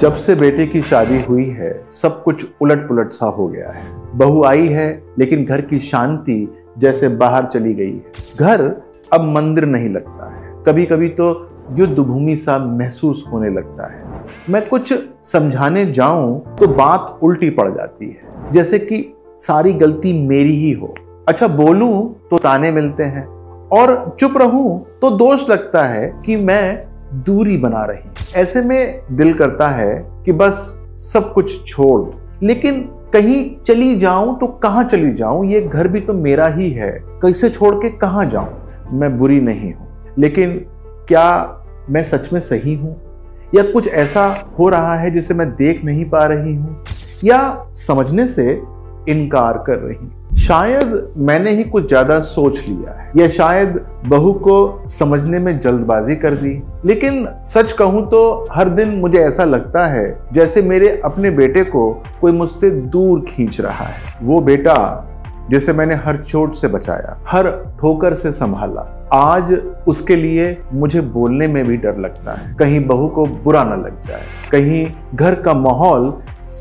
जब से बेटे की शादी हुई है सब कुछ उलट पुलट सा हो गया है। बहू आई है लेकिन घर की शांति जैसे बाहर चली गई है। घर अब मंदिर नहीं लगता है, कभी कभी तो युद्ध भूमि सा महसूस होने लगता है। मैं कुछ समझाने जाऊं तो बात उल्टी पड़ जाती है, जैसे कि सारी गलती मेरी ही हो। अच्छा बोलूं तो ताने मिलते हैं और चुप रहूं तो दोष लगता है कि मैं दूरी बना रही। ऐसे में दिल करता है कि बस सब कुछ छोड़ दूं, लेकिन कहीं चली जाऊं तो कहां चली जाऊं? ये घर भी तो मेरा ही है, कैसे छोड़ के कहां जाऊं? मैं बुरी नहीं हूं, लेकिन क्या मैं सच में सही हूं या कुछ ऐसा हो रहा है जिसे मैं देख नहीं पा रही हूं या समझने से इनकार कर रही हूं? शायद मैंने ही कुछ ज्यादा सोच लिया है या शायद बहू को समझने में जल्दबाजी कर दी। लेकिन सच कहूं तो हर दिन मुझे ऐसा लगता है जैसे मेरे अपने बेटे को कोई मुझसे दूर खींच रहा है। वो बेटा जिसे मैंने हर चोट से बचाया, हर ठोकर से संभाला, आज उसके लिए मुझे बोलने में भी डर लगता है। कहीं बहू को बुरा ना लग जाए, कहीं घर का माहौल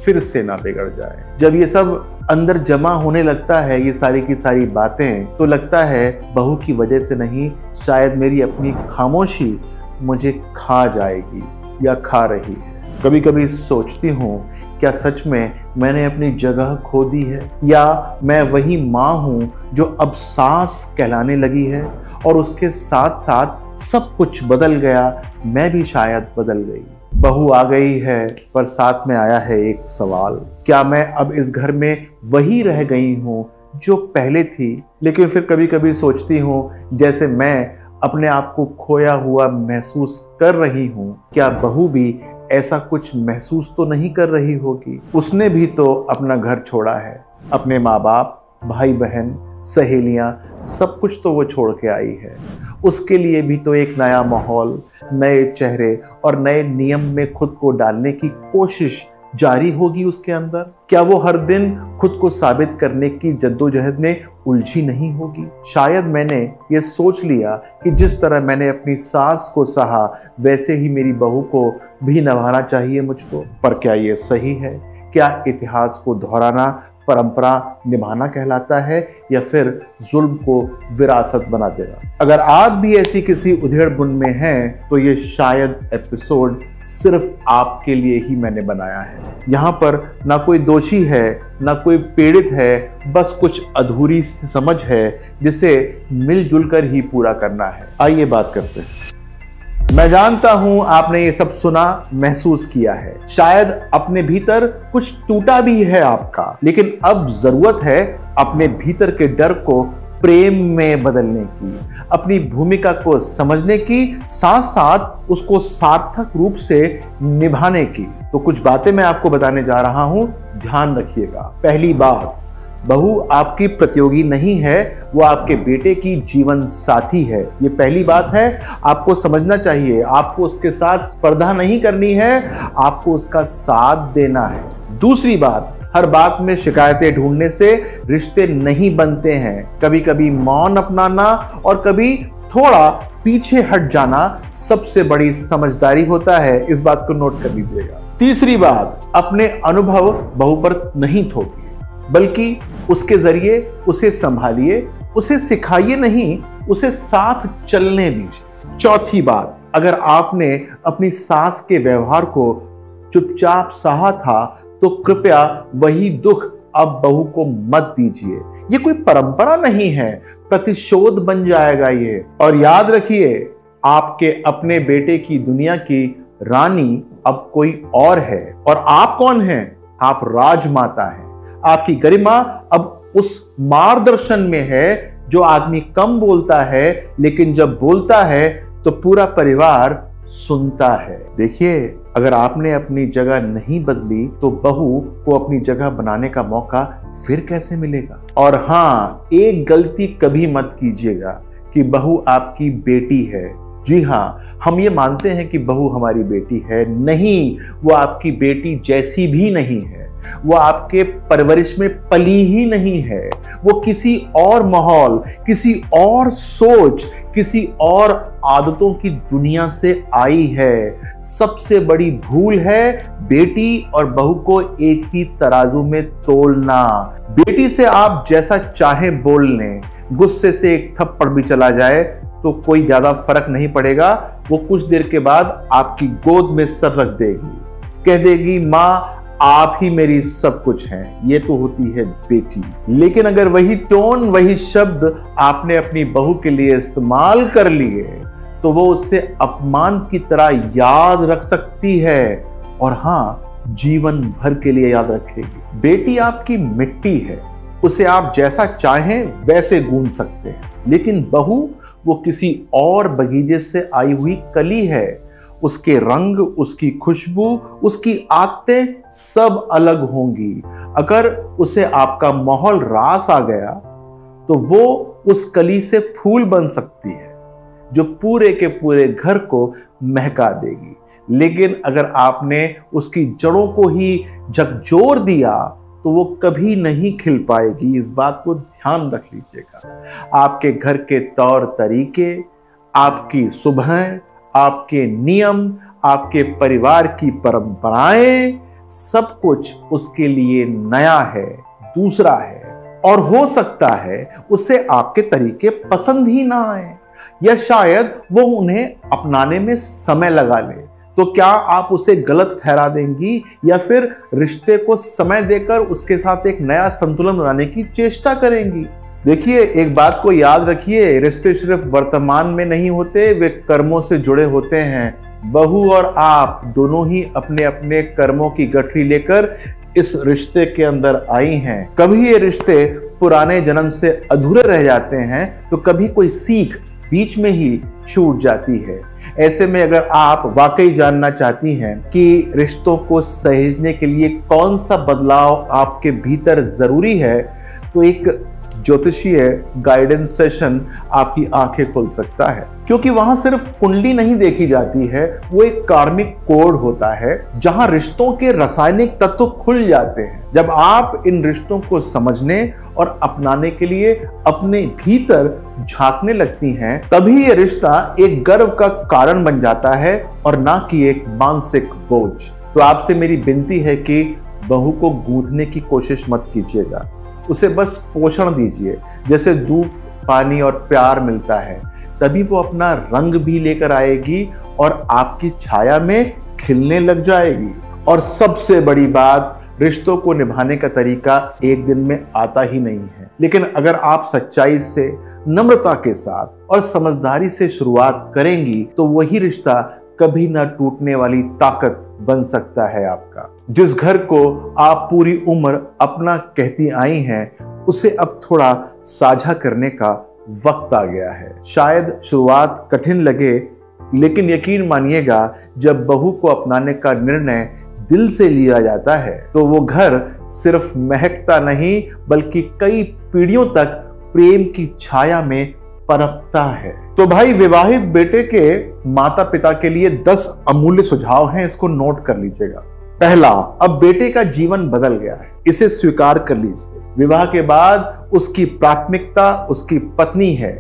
फिर से ना बिगड़ जाए। जब ये सब अंदर जमा होने लगता है, ये सारी की सारी बातें, तो लगता है बहू की वजह से नहीं, शायद मेरी अपनी खामोशी मुझे खा जाएगी या खा रही है। कभी कभी सोचती हूँ क्या सच में मैंने अपनी जगह खो दी है या मैं वही माँ हूँ जो अब सास कहलाने लगी है और उसके साथ साथ सब कुछ बदल गया, मैं भी शायद बदल गई। बहू आ गई है पर साथ में आया है एक सवाल, क्या मैं अब इस घर में वही रह गई हूँ जो पहले थी? लेकिन फिर कभी कभी सोचती हूँ जैसे मैं अपने आप को खोया हुआ महसूस कर रही हूँ, क्या बहू भी ऐसा कुछ महसूस तो नहीं कर रही होगी? उसने भी तो अपना घर छोड़ा है, अपने माँ बाप, भाई बहन, सहेलियां, सब कुछ तो वो छोड़ के आई है। उसके लिए भी तो एक नया माहौल, नए चेहरे और नए नियम में खुद को डालने की कोशिश जारी होगी उसके अंदर। क्या वो हर दिन खुद को साबित करने की जद्दोजहद में उलझी नहीं होगी? शायद मैंने ये सोच लिया कि जिस तरह मैंने अपनी सास को सहा वैसे ही मेरी बहू को भी निभाना चाहिए मुझको। पर क्या ये सही है? क्या इतिहास को दोहराना परंपरा निभाना कहलाता है या फिर जुल्म को विरासत बना देना? अगर आप भी ऐसी किसी उधेड़-बुन में हैं तो ये शायद एपिसोड सिर्फ आपके लिए ही मैंने बनाया है। यहाँ पर ना कोई दोषी है ना कोई पीड़ित है, बस कुछ अधूरी सी समझ है जिसे मिलजुल कर ही पूरा करना है। आइए बात करते हैं। मैं जानता हूं आपने ये सब सुना, महसूस किया है, शायद अपने भीतर कुछ टूटा भी है आपका, लेकिन अब जरूरत है अपने भीतर के डर को प्रेम में बदलने की, अपनी भूमिका को समझने की, साथ साथ उसको सार्थक रूप से निभाने की। तो कुछ बातें मैं आपको बताने जा रहा हूं, ध्यान रखिएगा। पहली बात, बहू आपकी प्रतियोगी नहीं है, वो आपके बेटे की जीवन साथी है। ये पहली बात है, आपको समझना चाहिए। आपको उसके साथ स्पर्धा नहीं करनी है, आपको उसका साथ देना है। दूसरी बात, हर बात में शिकायतें ढूंढने से रिश्ते नहीं बनते हैं। कभी कभी मौन अपनाना और कभी थोड़ा पीछे हट जाना सबसे बड़ी समझदारी होता है। इस बात को नोट कर लीजिएगा। तीसरी बात, अपने अनुभव बहू पर नहीं थोपिए, बल्कि उसके जरिए उसे संभालिए, उसे सिखाइए नहीं, उसे साथ चलने दीजिए। चौथी बात, अगर आपने अपनी सास के व्यवहार को चुपचाप सहा था तो कृपया वही दुख अब बहू को मत दीजिए। ये कोई परंपरा नहीं है, प्रतिशोध बन जाएगा ये। और याद रखिए, आपके अपने बेटे की दुनिया की रानी अब कोई और है और आप कौन हैं? आप राजमाता हैं। आपकी गरिमा अब उस मार्गदर्शन में है जो आदमी कम बोलता है, लेकिन जब बोलता है तो पूरा परिवार सुनता है। देखिए, अगर आपने अपनी जगह नहीं बदली तो बहू को अपनी जगह बनाने का मौका फिर कैसे मिलेगा? और हाँ, एक गलती कभी मत कीजिएगा कि बहू आपकी बेटी है। जी हाँ, हम ये मानते हैं कि बहू हमारी बेटी है, नहीं, वो आपकी बेटी जैसी भी नहीं है। वो आपके परवरिश में पली ही नहीं है। वो किसी और माहौल, किसी और सोच, किसी और आदतों की दुनिया से आई है। सबसे बड़ी भूल है बेटी और बहू को एक ही तराजू में तोलना। बेटी से आप जैसा चाहे बोल लें, गुस्से से एक थप्पड़ भी चला जाए तो कोई ज्यादा फर्क नहीं पड़ेगा। वो कुछ देर के बाद आपकी गोद में सर रख देगी, कह देगी माँ आप ही मेरी सब कुछ हैं। ये तो होती है बेटी। लेकिन अगर वही टोन, वही शब्द आपने अपनी बहू के लिए इस्तेमाल कर लिए तो वो उससे अपमान की तरह याद रख सकती है, और हाँ, जीवन भर के लिए याद रखेगी। बेटी आपकी मिट्टी है, उसे आप जैसा चाहें वैसे गूंथ सकते हैं, लेकिन बहू वो किसी और बगीचे से आई हुई कली है। उसके रंग, उसकी खुशबू, उसकी आदतें सब अलग होंगी। अगर उसे आपका माहौल रास आ गया तो वो उस कली से फूल बन सकती है जो पूरे के पूरे घर को महका देगी। लेकिन अगर आपने उसकी जड़ों को ही झकझोर दिया तो वो कभी नहीं खिल पाएगी। इस बात को ध्यान रख लीजिएगा। आपके घर के तौर तरीके, आपकी सुबह, आपके नियम, आपके परिवार की परंपराएं, सब कुछ उसके लिए नया है, दूसरा है, और हो सकता है उसे आपके तरीके पसंद ही ना आए, या शायद वो उन्हें अपनाने में समय लगा ले। तो क्या आप उसे गलत ठहरा देंगी या फिर रिश्ते को समय देकर उसके साथ एक नया संतुलन बनाने की चेष्टा करेंगी? देखिए, एक बात को याद रखिए, रिश्ते सिर्फ वर्तमान में नहीं होते, वे कर्मों से जुड़े होते हैं। बहू और आप दोनों ही अपने अपने कर्मों की गठरी लेकर इस रिश्ते के अंदर आई हैं। कभी ये रिश्ते पुराने जन्म से अधूरे रह जाते हैं तो कभी कोई सीख बीच में ही छूट जाती है। ऐसे में अगर आप वाकई जानना चाहती हैं कि रिश्तों को सहेजने के लिए कौन सा बदलाव आपके भीतर जरूरी है, तो एक ज्योतिषीय गाइडेंस सेशन आपकी आंखें खोल सकता है। क्योंकि वहां सिर्फ कुंडली नहीं देखी जाती है, वो एक कार्मिक कोड होता है जहां रिश्तों के रासायनिक तत्व खुल जाते हैं। जब आप इन रिश्तों को समझने और अपनाने के लिए अपने भीतर झांकने लगती हैं, तभी ये रिश्ता एक गर्व का कारण बन जाता है और ना कि एक मानसिक बोझ। तो आपसे मेरी विनती है कि बहू को गूंथने की कोशिश मत कीजिएगा, उसे बस पोषण दीजिए। जैसे दूध, पानी और प्यार मिलता है, तभी वो अपना रंग भी लेकर आएगी और आपकी छाया में खिलने लग जाएगी। और सबसे बड़ी बात, रिश्तों को निभाने का तरीका एक दिन में आता ही नहीं है, लेकिन अगर आप सच्चाई से, नम्रता के साथ और समझदारी से शुरुआत करेंगी तो वही रिश्ता कभी ना टूटने वाली ताकत बन सकता है आपका। जिस घर को आप पूरी उम्र अपना कहती आई हैं, उसे अब थोड़ा साझा करने का वक्त आ गया है। शायद शुरुआत कठिन लगे, लेकिन यकीन मानिएगा, जब बहू को अपनाने का निर्णय दिल से लिया जाता है तो वो घर सिर्फ महकता नहीं बल्कि कई पीढ़ियों तक प्रेम की छाया में पनपता है। तो भाई, विवाहित बेटे के माता पिता के लिए 10 अमूल्य सुझाव हैं, इसको नोट कर लीजिएगा। पहला, अब बेटे का जीवन बदल गया है, इसे स्वीकार कर लीजिए। विवाह के बाद उसकी प्राथमिकता उसकी पत्नी है।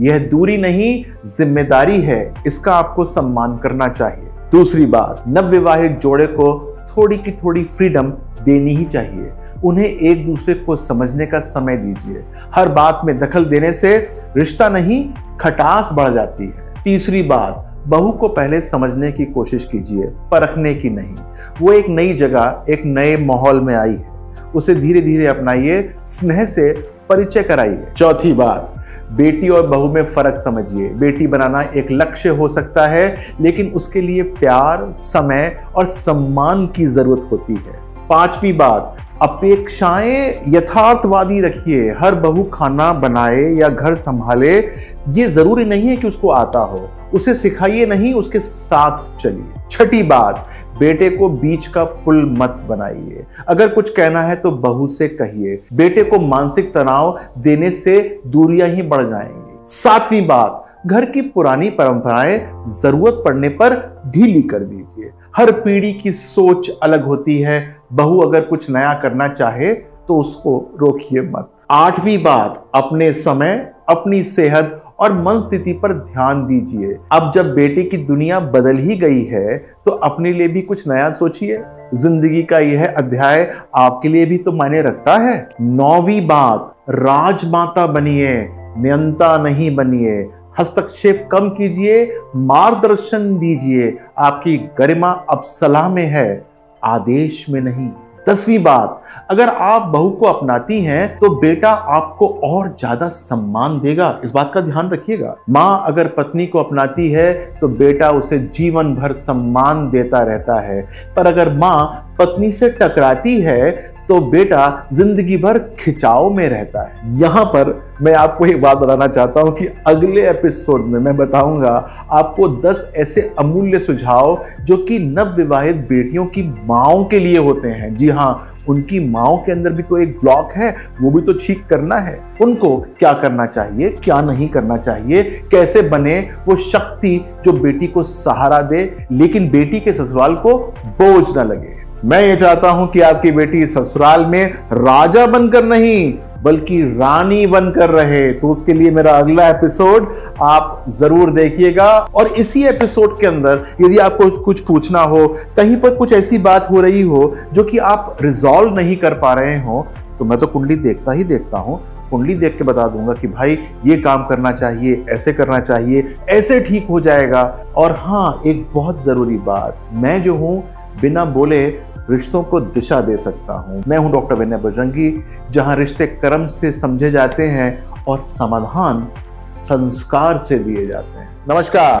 यह दूरी नहीं, जिम्मेदारी है, इसका आपको सम्मान करना चाहिए। दूसरी बात, नवविवाहित जोड़े को थोड़ी की थोड़ी फ्रीडम देनी ही चाहिए। उन्हें एक दूसरे को समझने का समय दीजिए। हर बात में दखल देने से रिश्ता नहीं, खटास बढ़ जाती है। तीसरी बात, बहू को पहले समझने की कोशिश कीजिए, परखने की नहीं। वो एक नई जगह, एक नए माहौल में आई है, उसे धीरे धीरे अपनाइए, स्नेह से परिचय कराइए। चौथी बात, बेटी और बहू में फर्क समझिए। बेटी बनाना एक लक्ष्य हो सकता है, लेकिन उसके लिए प्यार, समय और सम्मान की जरूरत होती है। पांचवी बात, अपेक्षाएं यथार्थवादी रखिए। हर बहू खाना बनाए या घर संभाले, ये जरूरी नहीं है कि उसको आता हो। उसे सिखाइए नहीं, उसके साथ चलिए। छठी बात, बेटे को बीच का पुल मत बनाइए। अगर कुछ कहना है तो बहू से कहिए। बेटे को मानसिक तनाव देने से दूरियां ही बढ़ जाएंगी। सातवीं बात, घर की पुरानी परंपराएं जरूरत पड़ने पर ढीली कर दीजिए। हर पीढ़ी की सोच अलग होती है, बहू अगर कुछ नया करना चाहे तो उसको रोकिए मत। 8वीं बात, अपने समय, अपनी सेहत और मन स्थिति पर ध्यान दीजिए। अब जब बेटे की दुनिया बदल ही गई है तो अपने लिए भी कुछ नया सोचिए। जिंदगी का यह अध्याय आपके लिए भी तो मायने रखता है। 9वीं बात, राजमाता बनिए, नियंता नहीं बनिए। हस्तक्षेप कम कीजिए, मार्गदर्शन दीजिए। आपकी गरिमा अब सलाह में है, आदेश में नहीं। 10वीं बात, अगर आप बहू को अपनाती हैं तो बेटा आपको और ज्यादा सम्मान देगा, इस बात का ध्यान रखिएगा। मां अगर पत्नी को अपनाती है तो बेटा उसे जीवन भर सम्मान देता रहता है, पर अगर मां पत्नी से टकराती है तो बेटा जिंदगी भर खिंचाव में रहता है। यहां पर मैं आपको एक बात बताना चाहता हूं कि अगले एपिसोड में मैं बताऊंगा आपको 10 ऐसे अमूल्य सुझाव जो कि नवविवाहित बेटियों की माओं के लिए होते हैं। जी हां, उनकी माओं के अंदर भी तो एक ब्लॉक है, वो भी तो ठीक करना है। उनको क्या करना चाहिए, क्या नहीं करना चाहिए, कैसे बने वो शक्ति जो बेटी को सहारा दे लेकिन बेटी के ससुराल को बोझ ना लगे। मैं ये चाहता हूं कि आपकी बेटी ससुराल में राजा बनकर नहीं बल्कि रानी बनकर रहे। तो उसके लिए मेरा अगला एपिसोड आप जरूर देखिएगा। और इसी एपिसोड के अंदर यदि आपको कुछ पूछना हो, कहीं पर कुछ ऐसी बात हो रही हो जो कि आप रिजॉल्व नहीं कर पा रहे हो, तो मैं तो कुंडली देखता ही देखता हूं। कुंडली देख के बता दूंगा कि भाई ये काम करना चाहिए, ऐसे करना चाहिए, ऐसे ठीक हो जाएगा। और हाँ, एक बहुत जरूरी बात, मैं जो हूं बिना बोले रिश्तों को दिशा दे सकता हूं। मैं हूं डॉक्टर विनय बजरंगी, जहां रिश्ते कर्म से समझे जाते हैं और समाधान संस्कार से दिए जाते हैं। नमस्कार।